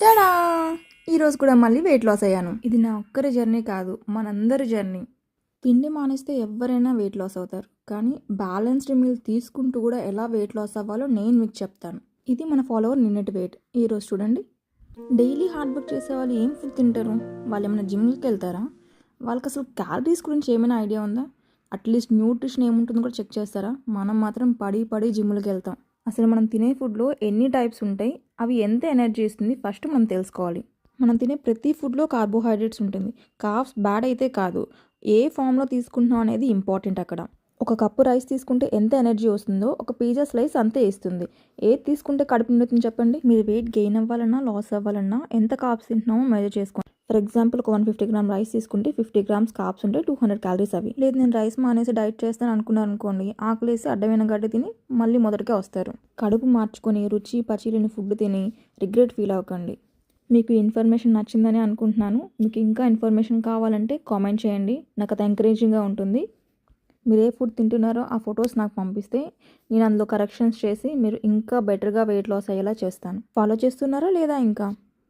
Ta-da! ఈరోజు కూడా మళ్ళీ వెయిట్ లాస్ అయ్యాను. ఇది నా ఒక్కరి జర్నీ కాదు, మనందరి జర్నీ. తిండి మానేస్తే ఎవరైనా వెయిట్ లాస్ అవుతారు. కానీ బ్యాలెన్స్డ్ మీల్ తీసుకుంటూ కూడా ఎలా వెయిట్ లాస్ అవ్వాలో నేను మీకు చెప్తాను. ఇది మన ఫాలోవర్ నిన్నటి వెయిట్. ఈరోజు చూడండి. డైలీ హార్డ్ వర్క్ చేసే వాళ్ళు ఏం ఫుడ్ తింటారు? వాళ్ళు ఏమైనా జిమ్కి వెళ్తారా? వాళ్ళకి అసలు క్యాలరీస్ గురించి ఏమైనా ఐడియా ఉందా? అట్లీస్ట్ న్యూట్రిషన్ ఏముంటుందో కూడా చెక్ చేస్తారా? మనం మాత్రం పడి జిమ్కి వెళ్తాం. అసలు మనం తినే ఫుడ్లో ఎన్ని టైప్స్ ఉంటాయి, అవి ఎంత ఎనర్జీ ఇస్తుంది ఫస్ట్ మనం తెలుసుకోవాలి. మనం తినే ప్రతి ఫుడ్లో కార్బోహైడ్రేట్స్ ఉంటుంది. కార్బ్స్ బ్యాడ్ అయితే కాదు, ఏ ఫామ్లో తీసుకుంటున్నాం అనేది ఇంపార్టెంట్ అక్కడ. ఒక కప్పు రైస్ తీసుకుంటే ఎంత ఎనర్జీ వస్తుందో ఒక పిజ్జా స్లైస్ అంతే ఇస్తుంది. ఏది తీసుకుంటే కడుపు నిండుతుంది చెప్పండి? మీరు వెయిట్ గెయిన్ అవ్వాలన్నా లాస్ అవ్వాలన్నా ఎంత కార్బ్స్ తింటున్నామో మెజర్ చేసుకోండి. ఫర్ ఎగ్జాంపుల్ ఒక 150 గ్రామ్ రైస్ తీసుకుంటే 50 గ్రామ్స్ కార్బ్స్ ఉంటే 200 క్యాలరీస్ అవి. లేదు నేను రైస్ మానేసి డైట్ చేస్తాను అనుకున్నారు అనుకోండి, ఆకలేసి అడ్డమైన గడ్డి తిని మళ్ళీ మొదటికే వస్తారు. కడుపు మార్చుకొని రుచి పచిలేని ఫుడ్ తిని రిగ్రెట్ ఫీల్ అవ్వకండి. మీకు ఇన్ఫర్మేషన్ నచ్చిందని అనుకుంటున్నాను. మీకు ఇంకా ఇన్ఫర్మేషన్ కావాలంటే కామెంట్ చేయండి, నాకు అది ఎంకరేజింగ్గా ఉంటుంది. మీరు ఏ ఫుడ్ తింటున్నారో ఆ ఫొటోస్ నాకు పంపిస్తే నేను అందులో కరెక్షన్స్ చేసి మీరు ఇంకా బెటర్గా వెయిట్ లాస్ అయ్యేలా చేస్తాను. ఫాలో చేస్తున్నారా లేదా ఇంకా?